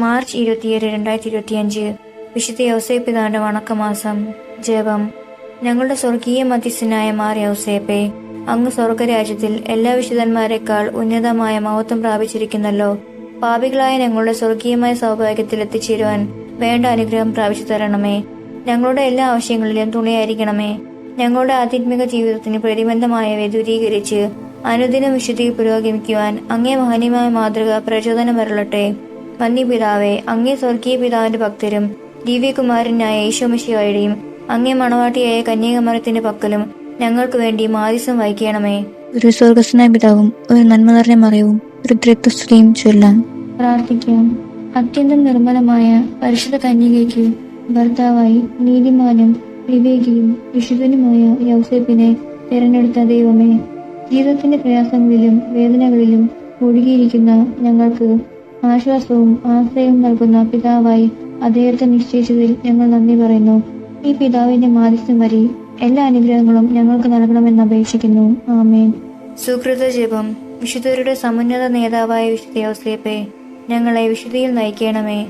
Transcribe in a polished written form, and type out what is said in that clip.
March 27, 2025 വിശുദ്ധ യൗസേപ്പ് പിതാവിന്റെ വണക്കമാസം. ജപം. ഞങ്ങളുടെ സ്വർഗീയ മധ്യസ്ഥനായ മാർ യൗസേപ്പേ, അങ്ങ് സ്വർഗരാജ്യത്തിൽ എല്ലാ വിശുദ്ധന്മാരെക്കാൾ ഉന്നതമായ മഹത്വം പ്രാപിച്ചിരിക്കുന്നല്ലോ. പാപികളായ ഞങ്ങളുടെ സ്വർഗീയമായ സൗഭാഗ്യത്തിൽ എത്തിച്ചേരുവാൻ വേണ്ട അനുഗ്രഹം പ്രാപിച്ചു തരണമേ. ഞങ്ങളുടെ എല്ലാ ആവശ്യങ്ങളിലും തുണയായിരിക്കണമേ. ഞങ്ങളുടെ ആധ്യാത്മിക ജീവിതത്തിന് പ്രതിബന്ധമായവയെ ദൂരീകരിച്ച് അനുദിനം വിശുദ്ധിയിൽ പുരോഗമിക്കുവാൻ അങ്ങേ മഹനീയമായ മാതൃക പ്രചോദനം വരളട്ടെ. വന്യപിതാവേ, അങ്ങേ സ്വർഗീയ പിതാവിന്റെ ഭക്തരും ദിവ്യകുമാരനായ ഈശോമിശിഹായുടെയും അങ്ങേ മണവാട്ടിയായ കന്യകമറിയത്തിന്റെ പക്കലും ഞങ്ങൾക്ക് വേണ്ടി മാധ്യസ്ഥം വഹിക്കണമേ. ഒരു സ്വർഗസ്നായ പിതാവും ഒരു നന്മ നിറഞ്ഞ മറിയവും ഒരു ത്രിത്വസ്തുതിയും ചൊല്ലാം. പ്രാർത്ഥിക്കാം. അത്യന്തം നിർമ്മലമായ പരിശുദ്ധ കന്യകയ്ക്ക് ഭർത്താവായി നീതിമാനും വിവേകിയും വിശുദ്ധനുമായ യൗസേപ്പിനെ തിരഞ്ഞെടുത്ത ദൈവമേ, ജീവിതത്തിന്റെ പ്രയാസങ്ങളിലും വേദനകളിലും ഒഴുകിയിരിക്കുന്ന ഞങ്ങൾക്ക് ആശ്വാസവും ആശ്രയവും നൽകുന്ന പിതാവായി അദ്ദേഹത്തെ നിശ്ചയിച്ചതിൽ ഞങ്ങൾ നന്ദി പറയുന്നു. ഈ പിതാവിന്റെ മാധ്യസ്ഥം വഴി എല്ലാ അനുഗ്രഹങ്ങളും ഞങ്ങൾക്ക് നൽകണമെന്ന് അപേക്ഷിക്കുന്നു. ആമേൻ. സുകൃത ജപം. വിശുദ്ധരുടെ സമുന്നത നേതാവായ വിശുദ്ധ യൗസേപ്പേ, ഞങ്ങളെ വിശുദ്ധിയിൽ നയിക്കണമേ.